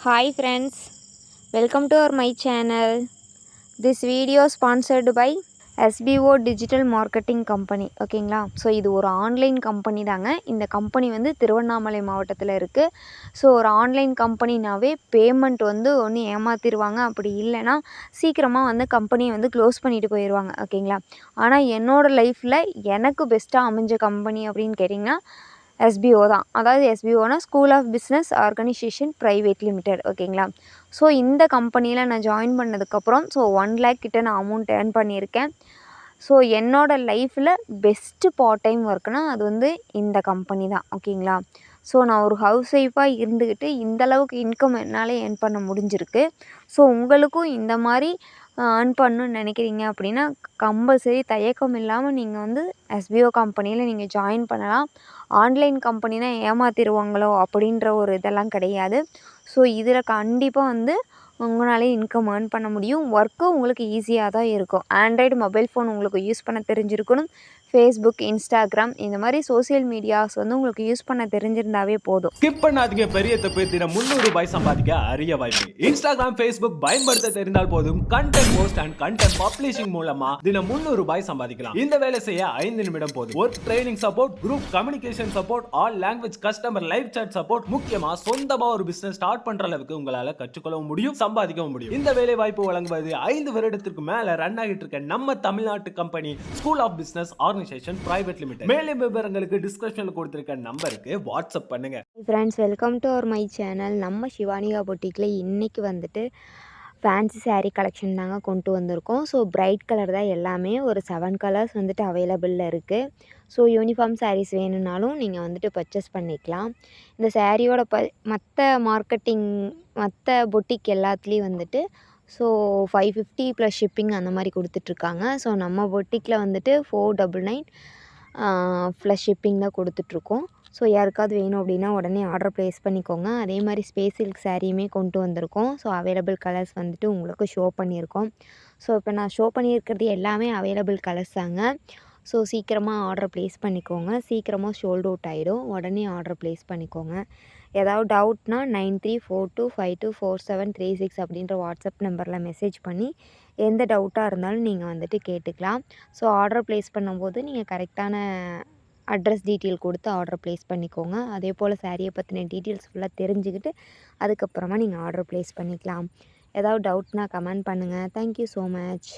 Hi friends, welcome to my channel. This video sponsored by SBO digital marketing company. ஓகேங்களா. So இது ஒரு online company தாங்க. இந்த company வந்து திருவண்ணாமலை மாவட்டத்தில் இருக்குது. ஸோ ஒரு ஆன்லைன் கம்பெனினாவே பேமெண்ட் வந்து ஒன்று ஏமாற்றிடுவாங்க, அப்படி இல்லைன்னா சீக்கிரமாக வந்து கம்பெனியை வந்து க்ளோஸ் பண்ணிட்டு போயிடுவாங்க. ஓகேங்களா. ஆனால் என்னோடய லைஃப்பில் எனக்கு பெஸ்ட்டாக அமைஞ்ச கம்பெனி அப்படின்னு கேட்டிங்கன்னா எஸ்பிஓ தான். அதாவது எஸ்பிஓனா school of business organisation private limited. ஓகேங்களா. ஸோ இந்த கம்பெனியில் நான் ஜாயின் பண்ணதுக்கப்புறம் 1 lakh கிட்ட நான் அமௌண்ட் ஏர்ன் பண்ணியிருக்கேன். ஸோ என்னோடய லைஃப்பில் பெஸ்ட்டு பார்ட் டைம் ஒர்க்னால் அது வந்து இந்த கம்பெனி தான். ஓகேங்களா. ஸோ நான் ஒரு ஹவுஸ் ஒய்ஃபாக இருந்துக்கிட்டு இந்தளவுக்கு இன்கம் என்னால் ஏர்ன் பண்ண முடிஞ்சிருக்கு. ஸோ உங்களுக்கும் இந்த மாதிரி ஏர்ன் பண்ணணுன்னு நினைக்கிறீங்க அப்படின்னா கம்பல்சரி தயக்கம் இல்லாமல் நீங்கள் வந்து எஸ்பிஓ கம்பெனியில் நீங்கள் ஜாயின் பண்ணலாம். ஆன்லைன் கம்பெனினா ஏமாற்றிடுவாங்களோ அப்படின்ற ஒரு இதெல்லாம் கிடையாது. ஸோ இதில் கண்டிப்பாக வந்து உங்களாலே இன்கம் ஏர்ன் பண்ண முடியும். ஒர்க்கும் உங்களுக்கு ஈஸியாக தான் இருக்கும். ஆண்ட்ராய்டு மொபைல் ஃபோன் உங்களுக்கு யூஸ் பண்ண தெரிஞ்சிருக்கணும். ஃபேஸ்புக், இன்ஸ்டாகிராம் இந்த மாதிரி சோசியல் மீடியாஸ் வந்து உங்களுக்கு யூஸ் பண்ண தெரிஞ்சிருந்தாவே போதும். ஸ்கிப் பண்ணாதீங்க பெரிய தப்பு. தினம் 300 ரூபாய் சம்பாதிக்க அரிய வாய்ப்பு. இன்ஸ்டாகிராம், ஃபேஸ்புக் பயன்படுத்த தெரிந்தால் போதும். Content post and content publishing மூலமா தினம் 300 ரூபாய் சம்பாதிக்கலாம். இந்த வேலை செய்ய 5 நிமிடம் போதும். Work training support, group communication support, all language customer live chat support, முக்கியமா சொந்தமா ஒரு பிசினஸ் ஸ்டார்ட் பண்ற அளவுக்கு உங்களால கற்றுக்கொள்ளவும் முடியும், சம்பாதிக்கவும் முடியும். இந்த வேலை வாய்ப்பு வழங்குவது 5 வருடத்திற்கு மேல ரன் ஆகிட்டு இருக்க நம்ம தமிழ்நாட்டு company school of business organisation private limited. மேலும் விவரங்களுக்கு டிஸ்கிரிப்ஷன்ல கொடுத்திருக்க நம்பருக்கு வாட்ஸ்அப் பண்ணுங்க. Friends, welcome to my channel. நம்ம சிவானிகா பொட்டிக்கில் இன்றைக்கி வந்துட்டு ஃபேன்சி சாரீ கலெக்ஷன் தாங்க கொண்டு வந்திருக்கோம். ஸோ பிரைட் கலர் தான் எல்லாமே. ஒரு 7 கலர்ஸ் வந்துட்டு அவைலபிளில் இருக்குது. ஸோ யூனிஃபார்ம் சாரீஸ் வேணும்னாலும் நீங்கள் வந்துட்டு பர்ச்சேஸ் பண்ணிக்கலாம். இந்த சாரியோட மற்ற மார்க்கெட்டிங் மற்ற பொட்டிக் எல்லாத்துலேயும் வந்துட்டு 550 ப்ளஸ் ஷிப்பிங் அந்த மாதிரி கொடுத்துட்ருக்காங்க. ஸோ நம்ம பொட்டிக்கில் வந்துட்டு 499 ப்ளஸ் ஷிப்பிங் தான் கொடுத்துட்ருக்கோம். ஸோ யாருக்காவது வேணும் அப்படின்னா உடனே ஆர்டர் ப்ளேஸ் பண்ணிக்கோங்க. அதே மாதிரி ஸ்பேஸ் சில்க் சாரியுமே கொண்டு வந்திருக்கோம். ஸோ அவைலபிள் கலர்ஸ் வந்துட்டு உங்களுக்கு ஷோ பண்ணியிருக்கோம். ஸோ இப்போ நான் ஷோ பண்ணியிருக்கிறது எல்லாமே அவைலபிள் கலர்ஸ் தாங்க. ஸோ சீக்கிரமாக ஆர்டர் ப்ளேஸ் பண்ணிக்கோங்க. சீக்கிரமாக சோல்ட் அவுட் ஆகிடும். உடனே ஆர்டர் ப்ளேஸ் பண்ணிக்கோங்க. ஏதாவது டவுட்னா 9342524736 அப்படின்ற வாட்ஸ்அப் நம்பரில் மெசேஜ் பண்ணி எந்த டவுட்டாக இருந்தாலும் நீங்கள் வந்துட்டு கேட்டுக்கலாம். ஸோ ஆர்டர் ப்ளேஸ் பண்ணும்போது நீங்கள் கரெக்டான அட்ரஸ் டீட்டெயில் கொடுத்து ஆர்டர் ப்ளேஸ் பண்ணிக்கோங்க. அதே போல் சாரியை பற்றின டீட்டெயில்ஸ் ஃபுல்லாக தெரிஞ்சுக்கிட்டு அதுக்கப்புறமா நீங்கள் ஆர்டர் ப்ளேஸ் பண்ணிக்கலாம். ஏதாவது டவுட்னா கமெண்ட் பண்ணுங்கள். Thank you so much.